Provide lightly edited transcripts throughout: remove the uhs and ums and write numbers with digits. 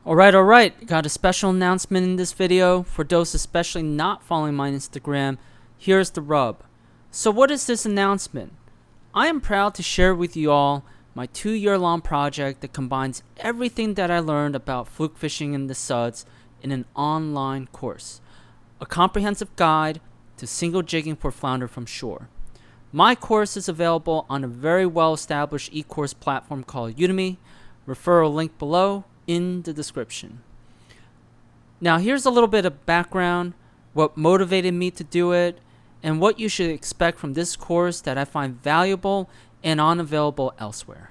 Alright, got a special announcement in this video. For those especially not following my Instagram, here's the rub. So what is this announcement? I am proud to share with you all my 2-year-long project that combines everything that I learned about fluke fishing in the suds in an online course. A comprehensive guide to single jigging for flounder from shore. My course is available on a very well-established e-course platform called Udemy. Referral link below in the description. Now here's a little bit of background, what motivated me to do it, and what you should expect from this course that I find valuable and unavailable elsewhere.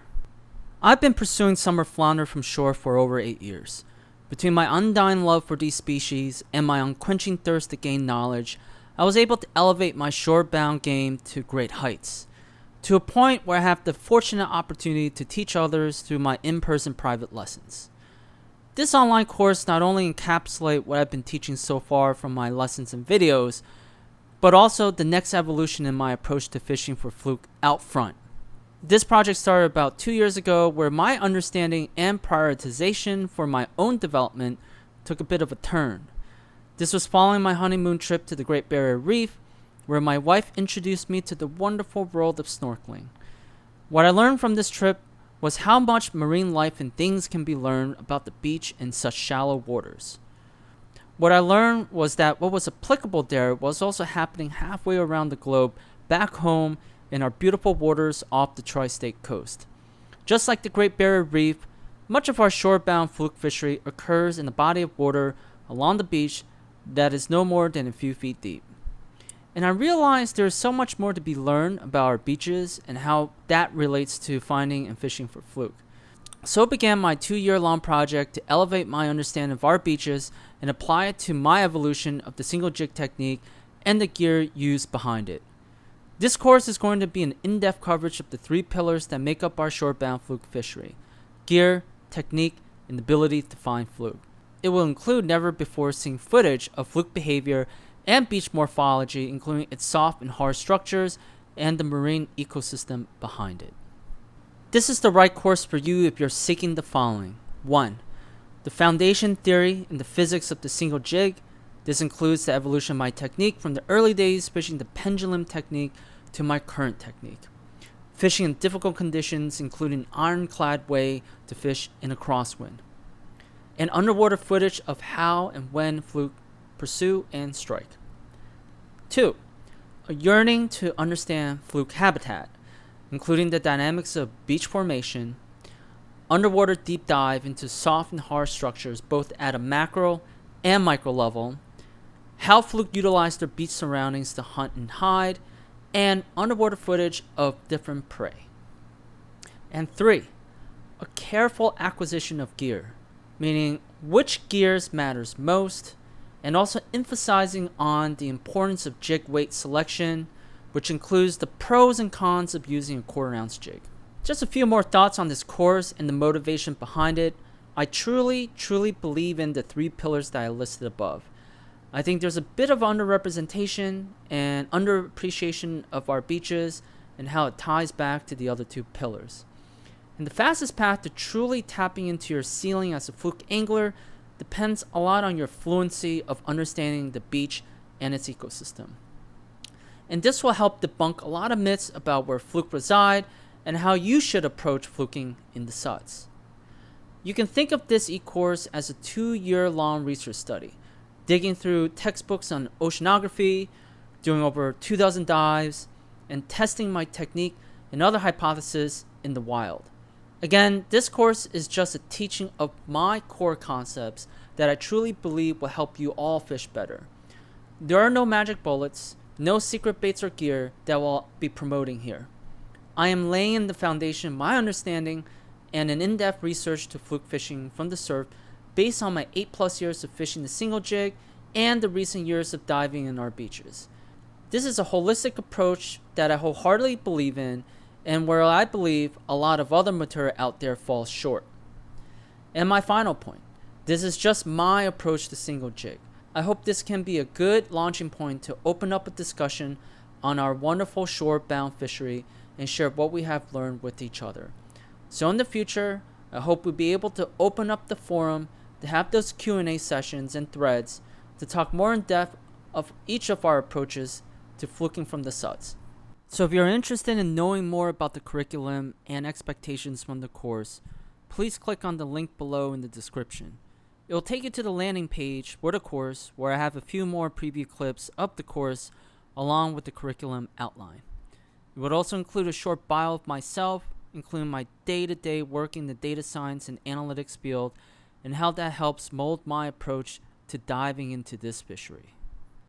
I've been pursuing summer flounder from shore for over 8 years. Between my undying love for these species and my unquenching thirst to gain knowledge, I was able to elevate my shore-bound game to great heights, to a point where I have the fortunate opportunity to teach others through my in-person private lessons. This online course not only encapsulates what I've been teaching so far from my lessons and videos, but also the next evolution in my approach to fishing for fluke out front. This project started about 2 years ago, where my understanding and prioritization for my own development took a bit of a turn. This was following my honeymoon trip to the Great Barrier Reef, where my wife introduced me to the wonderful world of snorkeling. What I learned from this trip was how much marine life and things can be learned about the beach in such shallow waters. What I learned was that what was applicable there was also happening halfway around the globe back home in our beautiful waters off the tri-state coast. Just like the Great Barrier Reef, much of our shore-bound fluke fishery occurs in a body of water along the beach that is no more than a few feet deep. And I realized there is so much more to be learned about our beaches and how that relates to finding and fishing for fluke. So began my 2-year-long project to elevate my understanding of our beaches and apply it to my evolution of the single jig technique and the gear used behind it. This course is going to be an in-depth coverage of the 3 pillars that make up our shore-bound fluke fishery: gear, technique, and the ability to find fluke. It will include never-before-seen footage of fluke behavior and beach morphology, including its soft and hard structures and the marine ecosystem behind it. This is the right course for you if you're seeking the following. 1. The foundation theory and the physics of the single jig. This includes the evolution of my technique from the early days fishing the pendulum technique to my current technique. Fishing in difficult conditions, including ironclad way to fish in a crosswind. And underwater footage of how and when fluke pursue and strike. 2. A yearning to understand fluke habitat, including the dynamics of beach formation, underwater deep dive into soft and hard structures both at a macro and micro level, how fluke utilize their beach surroundings to hunt and hide, and underwater footage of different prey. And 3. A careful acquisition of gear, meaning which gears matters most, and also emphasizing on the importance of jig weight selection, which includes the pros and cons of using a 1/4 ounce jig. Just a few more thoughts on this course and the motivation behind it. I truly believe in the 3 pillars that I listed above. I think there's a bit of underrepresentation and underappreciation of our beaches and how it ties back to the other 2 pillars. And the fastest path to truly tapping into your ceiling as a fluke angler depends a lot on your fluency of understanding the beach and its ecosystem. And this will help debunk a lot of myths about where fluke reside and how you should approach fluking in the suds. You can think of this e-course as a 2-year-long research study, digging through textbooks on oceanography, doing over 2 dozen dives, and testing my technique and other hypotheses in the wild. Again, this course is just a teaching of my core concepts that I truly believe will help you all fish better. There are no magic bullets, no secret baits or gear that we'll be promoting here. I am laying the foundation of my understanding and an in-depth research to fluke fishing from the surf based on my 8+ years of fishing the single jig and the recent years of diving in our beaches. This is a holistic approach that I wholeheartedly believe in, and where I believe a lot of other material out there falls short. And my final point, this is just my approach to single jig. I hope this can be a good launching point to open up a discussion on our wonderful shore-bound fishery and share what we have learned with each other. So in the future, I hope we'll be able to open up the forum to have those Q&A sessions and threads to talk more in depth of each of our approaches to fluking from the SUDS. So if you're interested in knowing more about the curriculum and expectations from the course, please click on the link below in the description. It will take you to the landing page for the course, where I have a few more preview clips of the course along with the curriculum outline. It would also include a short bio of myself, including my day-to-day work in the data science and analytics field, and how that helps mold my approach to diving into this fishery.